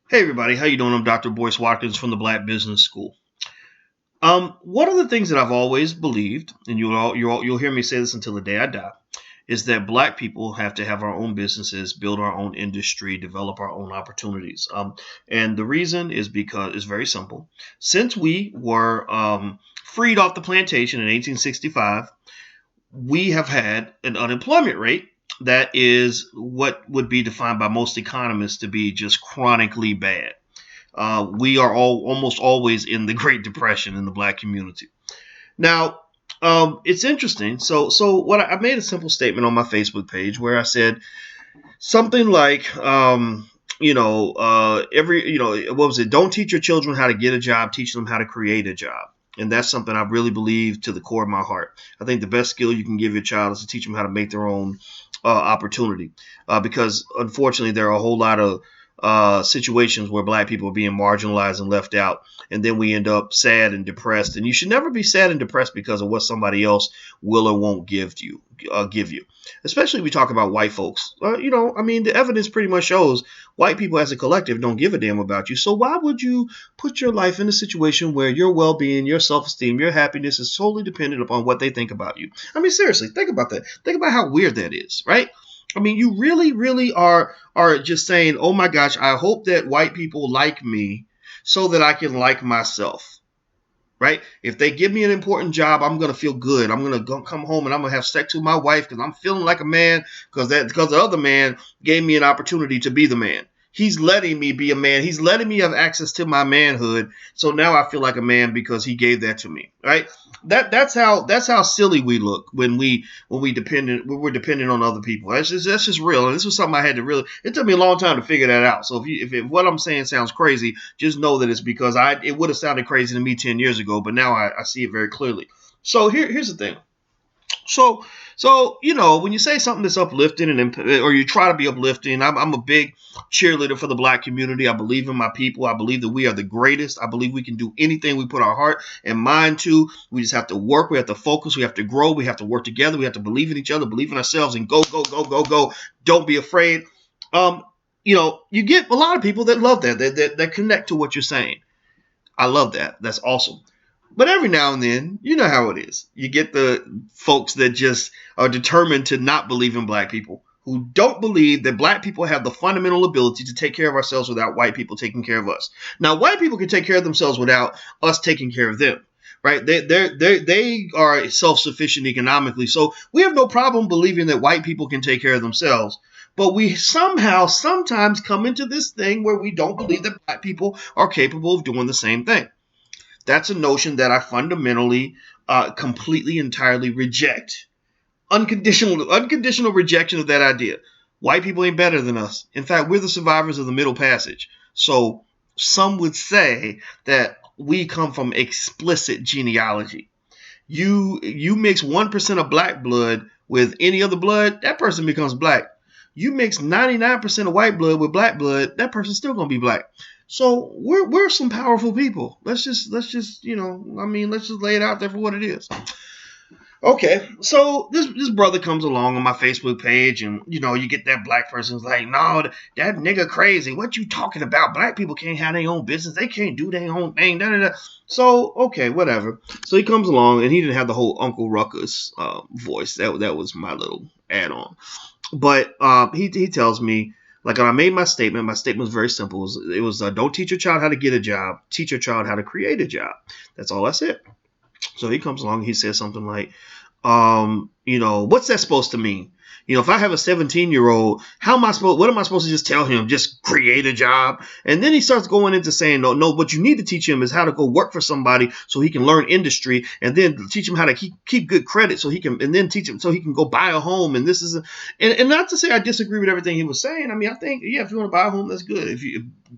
Hey everybody, how you doing? I'm Dr. Boyce Watkins from the Black Business School. One of the things that I've always believed, and you'll hear me say this until the day I die, is that Black people have to have our own businesses, build our own industry, develop our own opportunities. And the reason is because it's very simple. Since we were freed off the plantation in 1865, we have had an unemployment rate that is what would be defined by most economists to be just chronically bad. We are almost always in the Great Depression in the Black community. Now, it's interesting. So what I made a simple statement on my Facebook page where I said something like, what was it? Don't teach your children how to get a job. Teach them how to create a job. And that's something I really believe to the core of my heart. I think the best skill you can give your child is to teach them how to make their own opportunity. Because unfortunately, there are a whole lot of situations where Black people are being marginalized and left out, and then we end up sad and depressed. And you should never be sad and depressed because of what somebody else will or won't give you. Especially if we talk about white folks. The evidence pretty much shows white people as a collective don't give a damn about you. So why would you put your life in a situation where your well-being, your self-esteem, your happiness is solely dependent upon what they think about you? I mean, seriously, think about that. Think about how weird that is, right? I mean, you really, really are just saying, oh my gosh, I hope that white people like me so that I can like myself. Right? If they give me an important job, I'm gonna feel good. I'm gonna come home and I'm gonna have sex with my wife because I'm feeling like a man because the other man gave me an opportunity to be the man. He's letting me be a man. He's letting me have access to my manhood. So now I feel like a man because he gave that to me. Right? That's how silly we look when we're dependent on other people. That's just real. And this was something I had to really. It took me a long time to figure that out. So if what I'm saying sounds crazy, just know that it's because it would have sounded crazy to me 10 years ago, but now I see it very clearly. So here's the thing. So when you say something that's uplifting or you try to be uplifting, I'm a big cheerleader for the Black community. I believe in my people. I believe that we are the greatest. I believe we can do anything we put our heart and mind to. We just have to work. We have to focus. We have to grow. We have to work together. We have to believe in each other, believe in ourselves, and go, go, go, go, go. Don't be afraid. Um, you get a lot of people that love that connect to what you're saying. I love that. That's awesome. But every now and then, you know how it is. You get the folks that just are determined to not believe in Black people, who don't believe that Black people have the fundamental ability to take care of ourselves without white people taking care of us. Now, white people can take care of themselves without us taking care of them. Right? They are self-sufficient economically. So we have no problem believing that white people can take care of themselves. But we sometimes come into this thing where we don't believe that Black people are capable of doing the same thing. That's a notion that I fundamentally, completely, entirely reject. Unconditional rejection of that idea. White people ain't better than us. In fact, we're the survivors of the Middle Passage. So some would say that we come from explicit genealogy. You mix 1% of Black blood with any other blood, that person becomes Black. You mix 99% of white blood with Black blood, that person's still gonna be Black. So we're some powerful people. Let's just let's just lay it out there for what it is. Okay, so this brother comes along on my Facebook page, and you get that Black person's like, no, that nigga crazy. What you talking about? Black people can't have their own business. They can't do their own thing. Da, da, da. So okay, whatever. So he comes along, and he didn't have the whole Uncle Ruckus voice. That was my little add-on. But he tells me, like, when I made my statement was very simple. It was don't teach your child how to get a job. Teach your child how to create a job. That's all I said. So he comes along. He says something like, what's that supposed to mean? If I have a 17-year-old, what am I supposed to just tell him? Just create a job? And then he starts going into saying, no, what you need to teach him is how to go work for somebody so he can learn industry, and then teach him how to keep good credit and then teach him so he can go buy a home. And this is, and not to say I disagree with everything he was saying. I mean, I think, yeah, if you want to buy a home, that's good. If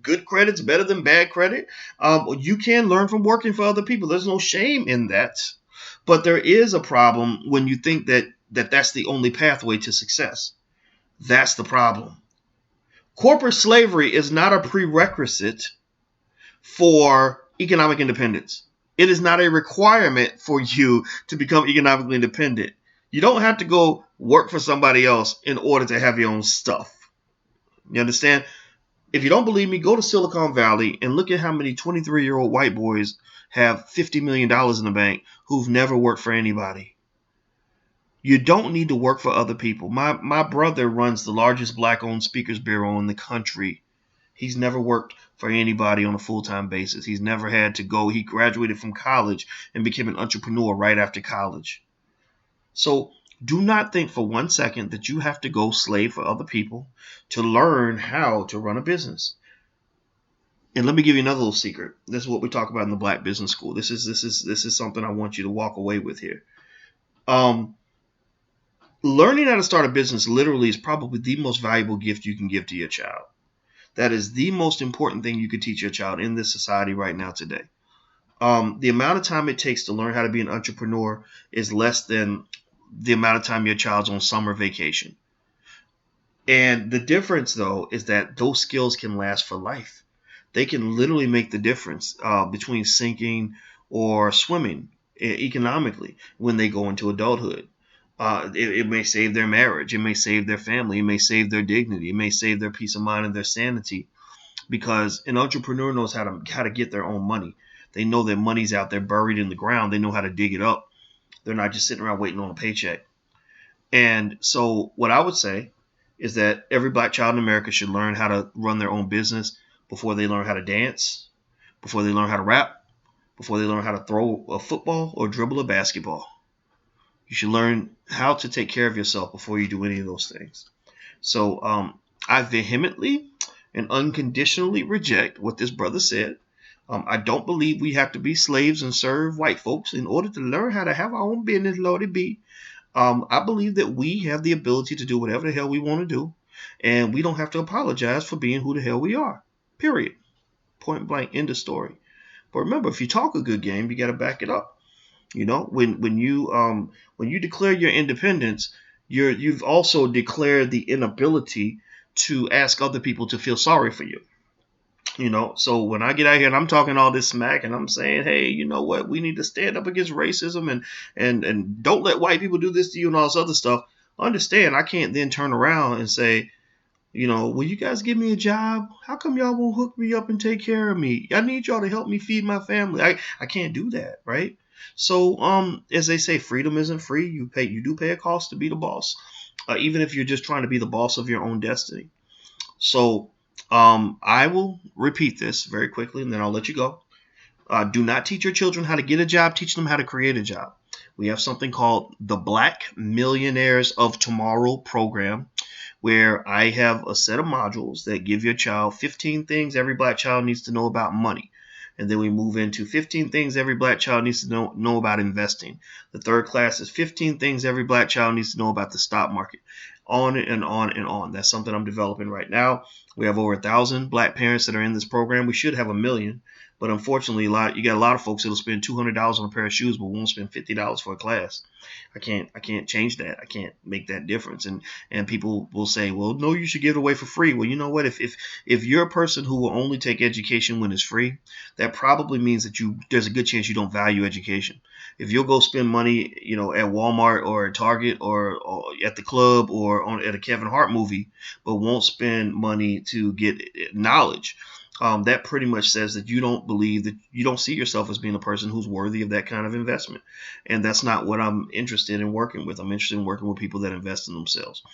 good credit's better than bad credit, you can learn from working for other people. There's no shame in that. But there is a problem when you think that's the only pathway to success. That's the problem. Corporate slavery is not a prerequisite for economic independence. It is not a requirement for you to become economically independent. You don't have to go work for somebody else in order to have your own stuff. You understand? If you don't believe me, go to Silicon Valley and look at how many 23-year-old white boys have $50 million in the bank who've never worked for anybody. You don't need to work for other people. My brother runs the largest black-owned speakers bureau in the country. He's never worked for anybody on a full-time basis. He's never had to go. He graduated from college and became an entrepreneur right after college. So do not think for 1 second that you have to go slave for other people to learn how to run a business. And let me give you another little secret. This is what we talk about in the Black Business School. This is something I want you to walk away with here. Learning how to start a business literally is probably the most valuable gift you can give to your child. That is the most important thing you could teach your child in this society right now today. The amount of time it takes to learn how to be an entrepreneur is less than the amount of time your child's on summer vacation. And the difference, though, is that those skills can last for life. They can literally make the difference between sinking or swimming economically when they go into adulthood. It may save their marriage. It may save their family. It may save their dignity. It may save their peace of mind and their sanity, because an entrepreneur knows how to get their own money. They know that money's out there buried in the ground. They know how to dig it up. They're not just sitting around waiting on a paycheck. And so what I would say is that every black child in America should learn how to run their own business before they learn how to dance, before they learn how to rap, before they learn how to throw a football or dribble a basketball. You should learn how to take care of yourself before you do any of those things. So I vehemently and unconditionally reject what this brother said. I don't believe we have to be slaves and serve white folks in order to learn how to have our own business, Lord it be. I believe that we have the ability to do whatever the hell we want to do, and we don't have to apologize for being who the hell we are. Period. Point blank, end of story. But remember, if you talk a good game, you got to back it up. You know, when you declare your independence, you've also declared the inability to ask other people to feel sorry for you. You know, so when I get out here and I'm talking all this smack and I'm saying, hey, you know what, we need to stand up against racism and don't let white people do this to you and all this other stuff. Understand, I can't then turn around and say, you know, will you guys give me a job? How come y'all won't hook me up and take care of me? I need y'all to help me feed my family. I can't do that, right? So, as they say, freedom isn't free. You do pay a cost to be the boss, even if you're just trying to be the boss of your own destiny. So, I will repeat this very quickly, and then I'll let you go. Do not teach your children how to get a job. Teach them how to create a job. We have something called the Black Millionaires of Tomorrow program, where I have a set of modules that give your child 15 things every black child needs to know about money. And then we move into 15 things every black child needs to know about investing. The third class is 15 things every black child needs to know about the stock market. On and on and on. That's something I'm developing right now. We have over 1,000 black parents that are in this program. We should have 1 million. But unfortunately, you got a lot of folks that'll spend $200 on a pair of shoes, but won't spend $50 for a class. I can't change that. I can't make that difference. And people will say, well, no, you should give it away for free. Well, you know what? If you're a person who will only take education when it's free, that probably means that there's a good chance you don't value education. If you'll go spend money, you know, at Walmart or at Target or at the club or at a Kevin Hart movie, but won't spend money to get knowledge, that pretty much says that you don't believe, that you don't see yourself as being a person who's worthy of that kind of investment. And that's not what I'm interested in working with. I'm interested in working with people that invest in themselves.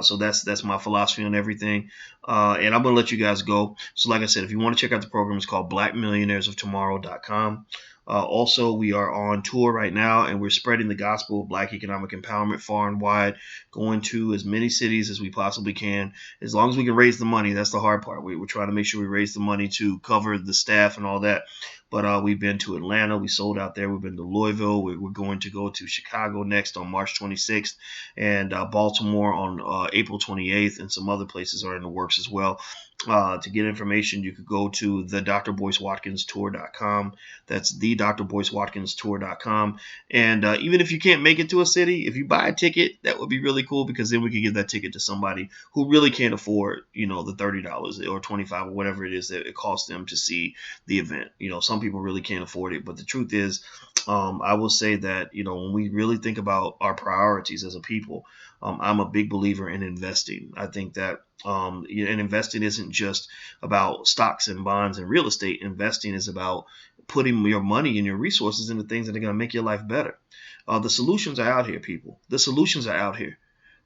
So that's my philosophy on everything. And I'm going to let you guys go. So like I said, if you want to check out the program, it's called blackmillionairesoftomorrow.com. Also, we are on tour right now, and we're spreading the gospel of Black economic empowerment far and wide, going to as many cities as we possibly can, as long as we can raise the money. That's the hard part. We're trying to make sure we raise the money to cover the staff and all that. But we've been to Atlanta. We sold out there. We've been to Louisville. We're going to go to Chicago next on March 26th, and Baltimore on April 28th, and some other places are in the works as well. To get information, you could go to thedrboycewatkinstour.com. That's thedrboycewatkinstour.com. And even if you can't make it to a city, if you buy a ticket, that would be really cool, because then we could give that ticket to somebody who really can't afford, you know, the $30 or $25 or whatever it is that it costs them to see the event. You know, some people really can't afford it. But the truth is, I will say that, you know, when we really think about our priorities as a people, I'm a big believer in investing. I think that and investing isn't just about stocks and bonds and real estate. Investing is about putting your money and your resources into things that are going to make your life better. The solutions are out here, people. The solutions are out here.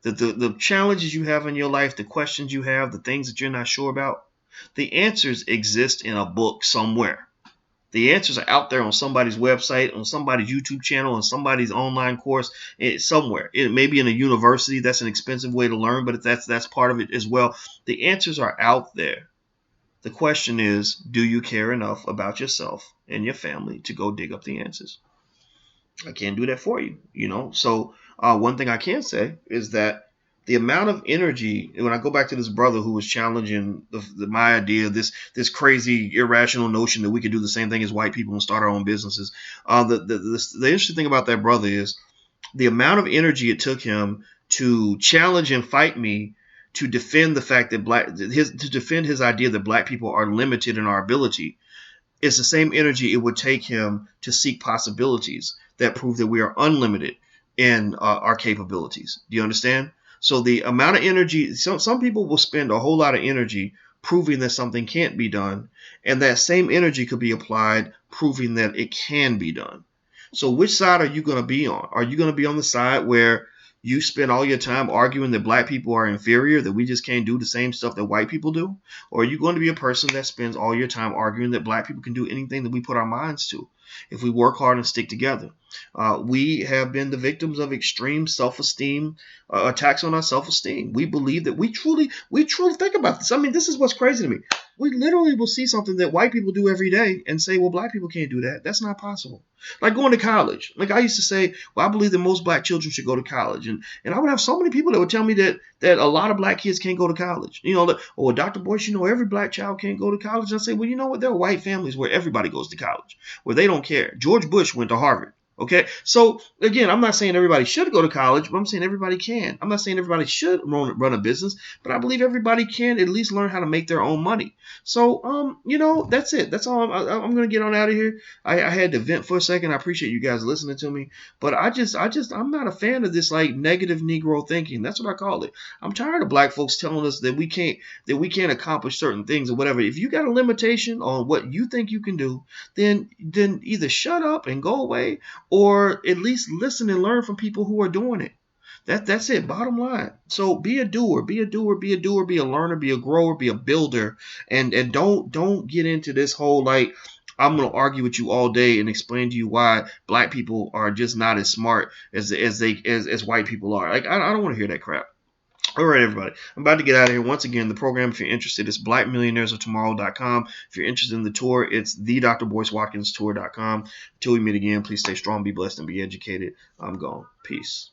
The challenges you have in your life, the questions you have, the things that you're not sure about, the answers exist in a book somewhere. The answers are out there on somebody's website, on somebody's YouTube channel, on somebody's online course, somewhere. It may be in a university. That's an expensive way to learn, but that's part of it as well. The answers are out there. The question is, do you care enough about yourself and your family to go dig up the answers? I can't do that for you, So one thing I can say is that the amount of energy, when I go back to this brother who was challenging my idea, this crazy irrational notion that we could do the same thing as white people and start our own businesses. The interesting thing about that brother is the amount of energy it took him to challenge and fight me to defend the fact that to defend his idea that black people are limited in our ability. It's the same energy it would take him to seek possibilities that prove that we are unlimited in our capabilities. Do you understand? So the amount of energy, some people will spend a whole lot of energy proving that something can't be done, and that same energy could be applied proving that it can be done. So which side are you going to be on? Are you going to be on the side where you spend all your time arguing that black people are inferior, that we just can't do the same stuff that white people do? Or are you going to be a person that spends all your time arguing that black people can do anything that we put our minds to if we work hard and stick together? We have been the victims of extreme self-esteem, attacks on our self-esteem. We believe that we truly think about this. I mean, this is what's crazy to me. We literally will see something that white people do every day and say, well, black people can't do that. That's not possible. Like going to college. Like I used to say, well, I believe that most black children should go to college. And I would have so many people that would tell me that a lot of black kids can't go to college. Well, Dr. Boyce, every black child can't go to college. And I say, well, you know what? There are white families where everybody goes to college, where they don't care. George Bush went to Harvard. Okay, so again, I'm not saying everybody should go to college, but I'm saying everybody can. I'm not saying everybody should run a business, but I believe everybody can at least learn how to make their own money. So, that's it. That's all. I'm going to get on out of here. I had to vent for a second. I appreciate you guys listening to me, but I'm not a fan of this like negative Negro thinking. That's what I call it. I'm tired of black folks telling us that we can't accomplish certain things or whatever. If you got a limitation on what you think you can do, then either shut up and go away, or at least listen and learn from people who are doing it. That's it, bottom line. So be a doer, be a learner, be a grower, be a builder, and don't get into this whole like I'm gonna argue with you all day and explain to you why black people are just not as smart as white people are. Like I don't want to hear that crap. All right, everybody. I'm about to get out of here. Once again, the program, if you're interested, is blackmillionairesoftomorrow.com. If you're interested in the tour, it's thedrboycewatkinstour.com. Until we meet again, please stay strong, be blessed, and be educated. I'm gone. Peace.